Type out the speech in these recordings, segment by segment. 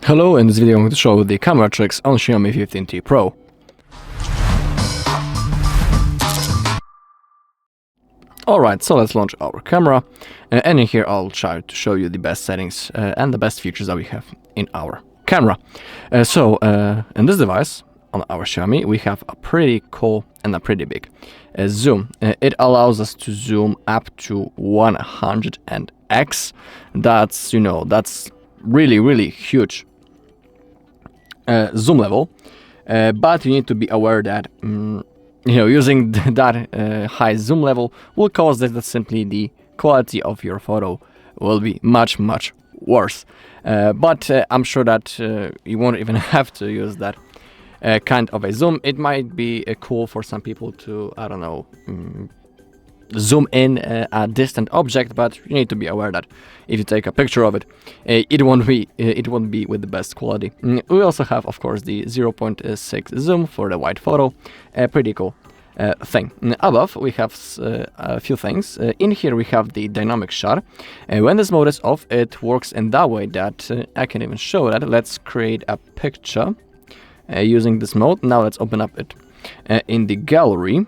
Hello, in this video I'm going to show the camera tricks on XIAOMI 15T Pro. Alright, so let's launch our camera, and in here I'll try to show you the best settings and the best features that we have in our camera. In this device, on our XIAOMI, we have a pretty cool and a pretty big zoom. It allows us to zoom up to 100x. That's really huge zoom level, but you need to be aware that using that high zoom level will cause that simply the quality of your photo will be much worse. But I'm sure that you won't even have to use that kind of a zoom. It might be cool for some people to, I don't know, zoom in a distant object, but you need to be aware that if you take a picture of it, it won't be with the best quality. We also have, of course, the 0.6 zoom for the wide photo, a pretty cool thing. Above we have a few things. In here we have the dynamic shot. When this mode is off, it works in that way that I can even show that. Let's create a picture using this mode. Now let's open up it in the gallery.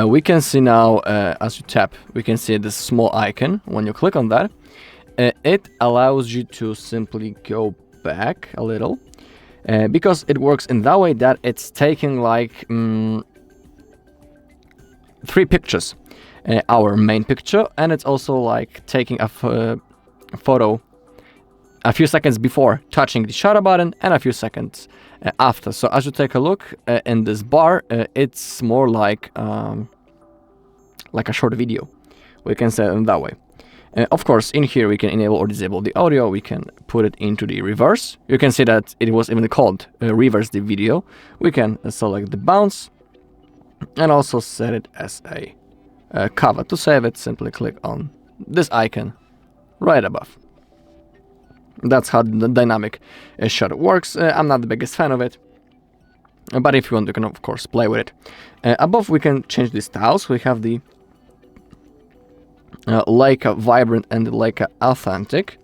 We can see now, as you tap, we can see this small icon. When you click on that, it allows you to simply go back a little, because it works in that way that it's taking like 3 pictures. Our main picture, and it's also like taking a photo a few seconds before touching the shutter button and a few seconds after. So as you take a look in this bar, it's more like a short video. We can say it in that way. Of course, in here we can enable or disable the audio. We can put it into the reverse. You can see that it was even called reverse the video. We can select the bounce and also set it as a cover. To save it, simply click on this icon right above. That's how the dynamic shot works. I'm not the biggest fan of it, but if you want, you can of course play with it. Above we can change the styles. We have the Leica Vibrant and the Leica Authentic.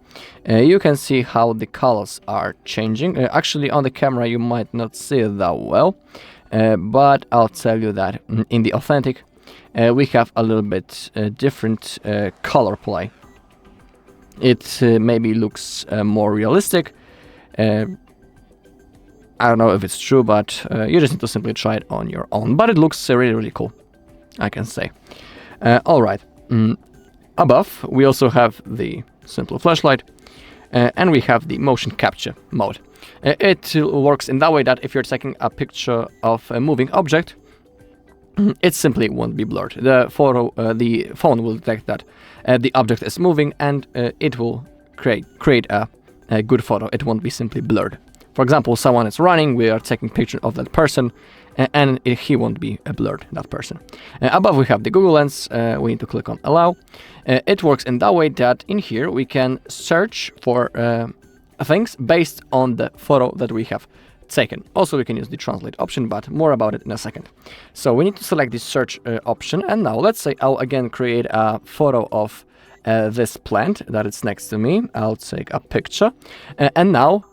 You can see how the colors are changing. Actually on the camera you might not see it that well, but I'll tell you that in the Authentic we have a little bit different color play. It maybe looks more realistic. I don't know if it's true, but you just need to simply try it on your own. But it looks really cool, I can say. Alright, above we also have the simple flashlight, and we have the motion capture mode. It works in that way that if you're taking a picture of a moving object, it simply won't be blurred. The phone will detect that the object is moving, and it will create a good photo. It won't be simply blurred. For example, someone is running, we are taking a picture of that person, and he won't be blurred, that person. Above we have the Google Lens. We need to click on Allow. It works in that way that in here we can search for things based on the photo that we have taken. Also we can use the translate option, but more about it in a second. So we need to select the search option, and now let's say I'll again create a photo of this plant that is next to me. I'll take a picture, and now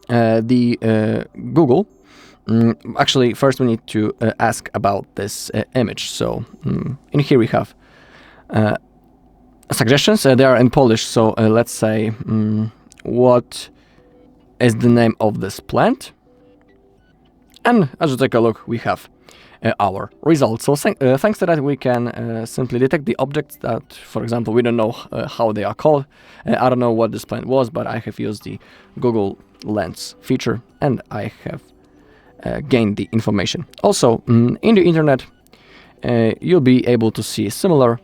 Google, actually first we need to ask about this image. So in here we have suggestions. They are in Polish, so let's say what is the name of this plant, and as you take a look we have our results. So thanks to that we can simply detect the objects that, for example, we don't know how they are called. I don't know what this plant was, but I have used the Google Lens feature and I have gained the information. Also in the internet you'll be able to see similar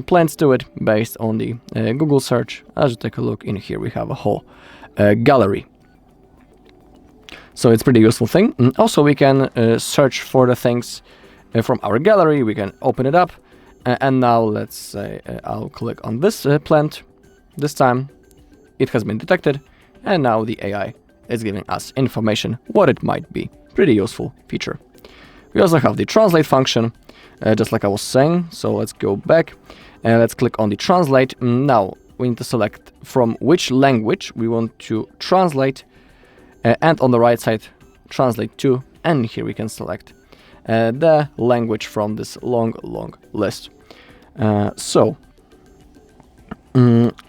plants to it based on the Google search. As you take a look in here we have a whole gallery. So it's pretty useful thing. Also we can search for the things from our gallery. We can open it up, and now let's say I'll click on this plant. This time it has been detected, and now the AI is giving us information what it might be. Pretty useful feature. We also have the translate function, just like I was saying. So let's go back and let's click on the translate. Now we need to select from which language we want to translate, and on the right side, translate to, and here we can select the language from this long list.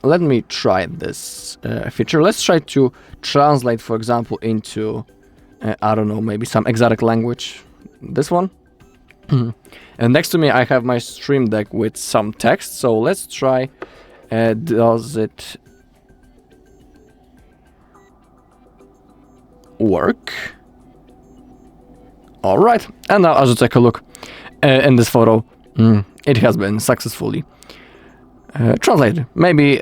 Let me try this feature. Let's try to translate, for example, into, I don't know, maybe some exotic language. This one. And next to me, I have my Stream Deck with some text. So let's try. Does it work? All right. And now as you take a look in this photo, it has been successfully translated. Maybe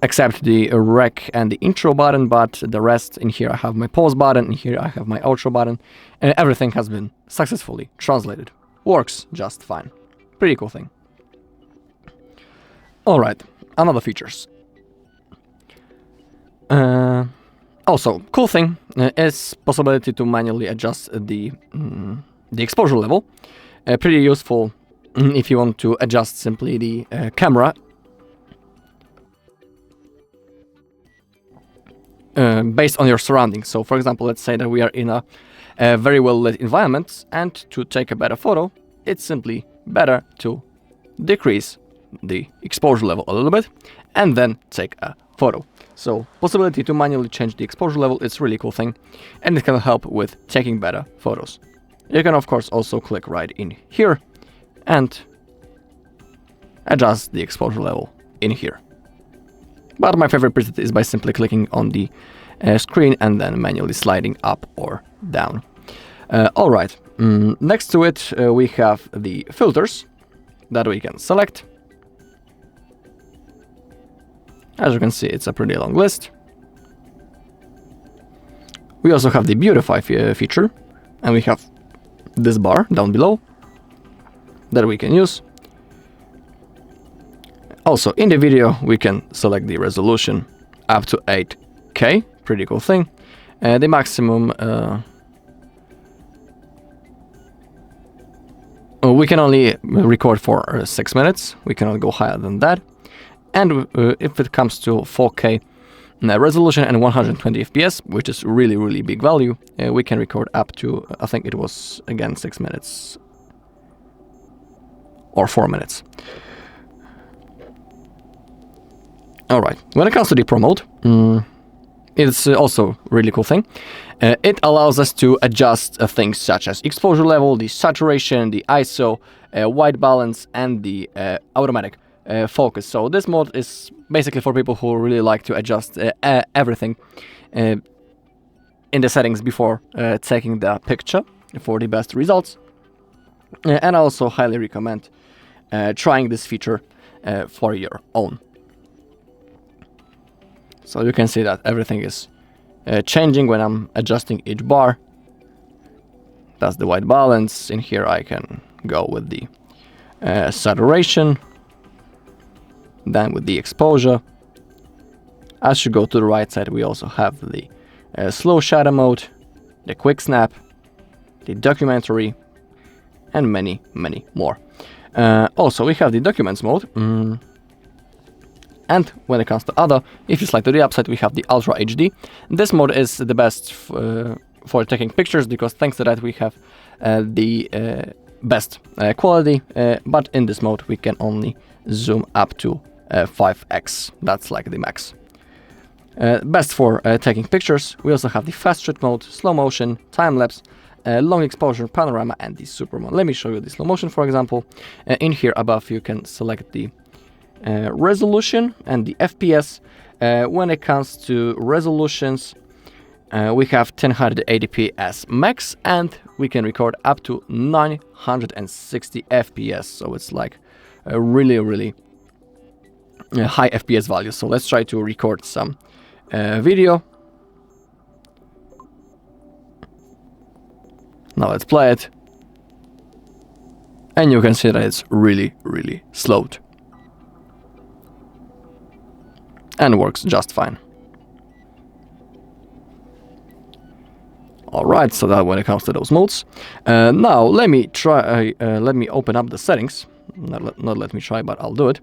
except the rec and the intro button, but the rest, in here I have my pause button, in here I have my outro button, and everything has been successfully translated. Works just fine. Pretty cool thing. Alright, another features. Also, cool thing is possibility to manually adjust the exposure level. Pretty useful if you want to adjust simply the camera based on your surroundings. So, for example, let's say that we are in a very well lit environment, and to take a better photo, it's simply better to decrease the exposure level a little bit and then take a photo. So, possibility to manually change the exposure level is a really cool thing, and it can help with taking better photos. You can, of course, also click right in here and adjust the exposure level in here. But my favorite preset is by simply clicking on the screen and then manually sliding up or down. Alright, next to it we have the filters that we can select. As you can see, it's a pretty long list. We also have the beautify feature, and we have this bar down below that we can use. Also, in the video, we can select the resolution up to 8K, pretty cool thing. The maximum, we can only record for 6 minutes, we cannot go higher than that. And if it comes to 4K resolution and 120 FPS, which is really big value, we can record up to, I think it was, again, 6 minutes or 4 minutes. Alright, when it comes to the Pro mode, it's also a really cool thing. It allows us to adjust things such as exposure level, the saturation, the ISO, white balance, and the automatic focus. So this mode is basically for people who really like to adjust everything in the settings before taking the picture for the best results. And I also highly recommend trying this feature for your own. So you can see that everything is changing when I'm adjusting each bar. That's the white balance. In here I can go with the saturation, then with the exposure. As you go to the right side, we also have the slow shutter mode, the quick snap, the documentary, and many more. Also, we have the documents mode. And when it comes to other, if you slide to the upside, we have the Ultra HD. This mode is the best for taking pictures, because thanks to that we have the best quality, but in this mode we can only zoom up to 5x, that's like the max. Best for taking pictures. We also have the fast shoot mode, slow motion, time lapse, long exposure, panorama, and the super mode. Let me show you the slow motion, for example. In here above you can select the resolution and the FPS. When it comes to resolutions, we have 1080p as max, and we can record up to 960 FPS, so it's like a really high FPS value. So let's try to record some video. Now let's play it, and you can see that it's really slowed and works just fine. Alright, so that when it comes to those modes. Now let me try, let me open up the settings. Not let me try, but I'll do it.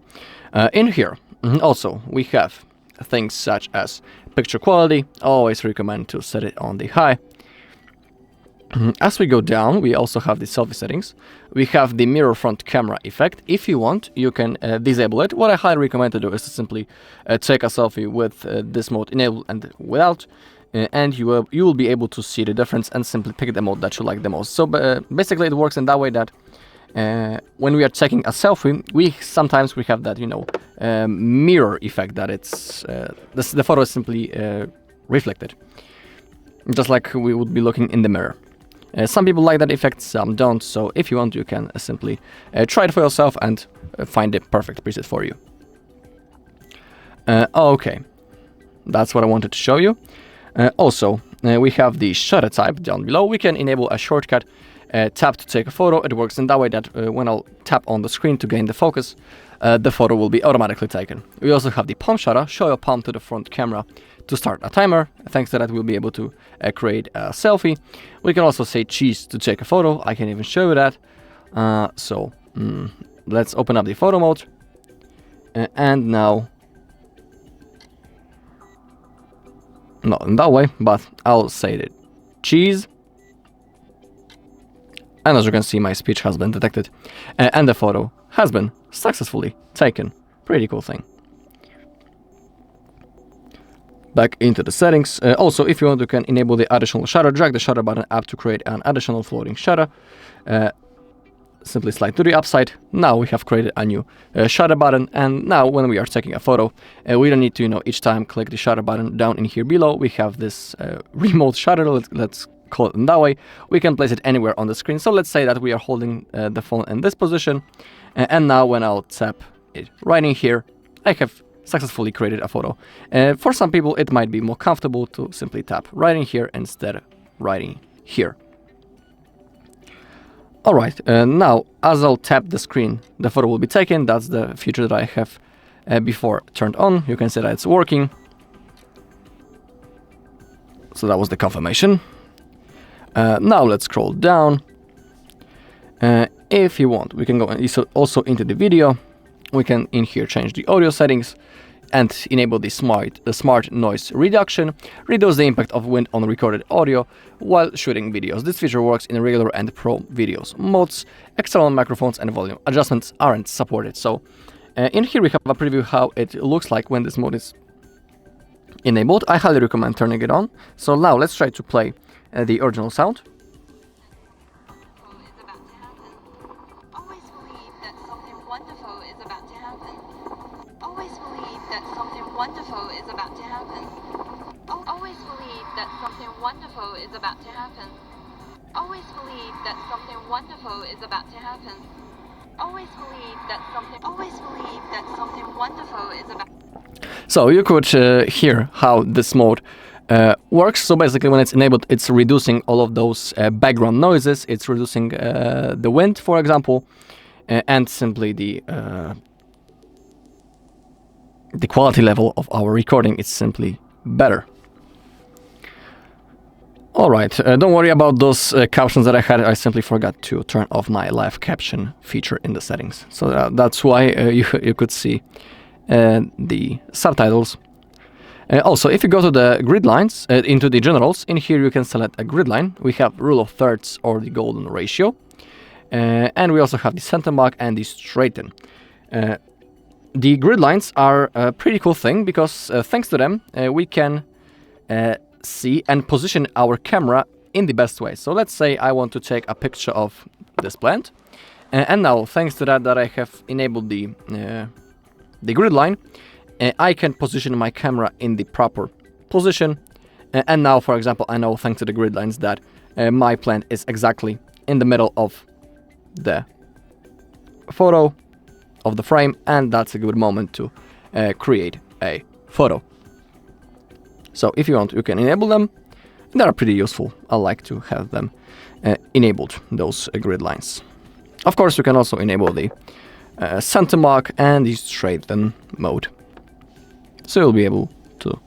In here, Also, we have things such as picture quality. Always recommend to set it on the high. As we go down, we also have the selfie settings. We have the mirror front camera effect. If you want, you can disable it. What I highly recommend to do is to simply take a selfie with this mode enabled and without, and you will be able to see the difference and simply pick the mode that you like the most. So basically, it works in that way that when we are taking a selfie, sometimes we have that mirror effect that the photo is simply reflected, just like we would be looking in the mirror. Some people like that effect, some don't, so if you want, you can simply try it for yourself and find the perfect preset for you. Okay, that's what I wanted to show you. Also, we have the shutter type down below. We can enable a shortcut, tap to take a photo. It works in that way that when I'll tap on the screen to gain the focus, the photo will be automatically taken. We also have the palm shutter, show your palm to the front camera to start a timer. Thanks to that, we'll be able to create a selfie. We can also say cheese to take a photo. I can even show you that. Let's open up the photo mode. And now, not in that way, but I'll say that cheese. And as you can see, my speech has been detected. And the photo has been successfully taken. Pretty cool thing. Back into the settings. Also, if you want, you can enable the additional shutter. Drag the shutter button up to create an additional floating shutter. Simply slide to the upside. Now we have created a new shutter button. And now when we are taking a photo, we don't need to, each time click the shutter button. Down in here below, we have this remote shutter. Let's call it in that way. We can place it anywhere on the screen. So let's say that we are holding the phone in this position. And now when I'll tap it right in here, I have successfully created a photo. For some people, it might be more comfortable to simply tap right in here instead of right in here. Alright, now as I'll tap the screen, the photo will be taken. That's the feature that I have before turned on. You can see that it's working. So that was the confirmation. Now let's scroll down. If you want, we can go also into the video. We can in here change the audio settings and enable the smart noise reduction, reduce the impact of wind on recorded audio while shooting videos. This feature works in regular and pro videos modes. External microphones and volume adjustments aren't supported. So in here we have a preview how it looks like when this mode is enabled. I highly recommend turning it on. So now let's try to play the original sound. Wonderful is about to happen. Always believe that something wonderful is about to happen. Always believe that something wonderful is about to happen. Always believe that something wonderful is about. So you could hear how this mode works. So basically when it's enabled, it's reducing all of those background noises. It's reducing the wind, for example, and simply the quality level of our recording is simply better. Alright, don't worry about those captions that I had. I simply forgot to turn off my live caption feature in the settings. So that's why you could see the subtitles. Also, if you go to the grid lines, into the generals, in here you can select a grid line. We have rule of thirds or the golden ratio. And we also have the center mark and the straighten. The grid lines are a pretty cool thing because thanks to them, we can see and position our camera in the best way. So let's say I want to take a picture of this plant. And now, thanks to that I have enabled the grid line, I can position my camera in the proper position. And now, for example, I know thanks to the grid lines that my plant is exactly in the middle of the photo of the frame, and that's a good moment to create a photo. So if you want, you can enable them. They are pretty useful. I like to have them enabled, those grid lines. Of course, you can also enable the center mark and the straighten mode. So you'll be able to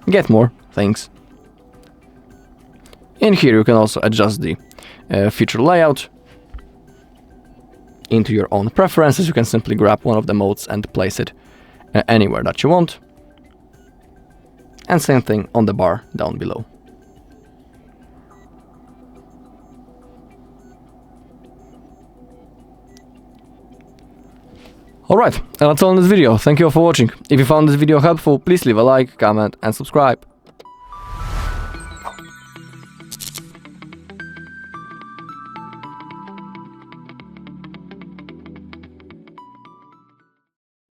get more things. In here, you can also adjust the feature layout into your own preferences. You can simply grab one of the modes and place it anywhere that you want. And same thing on the bar down below. Alright, and that's all in this video. Thank you all for watching. If you found this video helpful, please leave a like, comment and subscribe.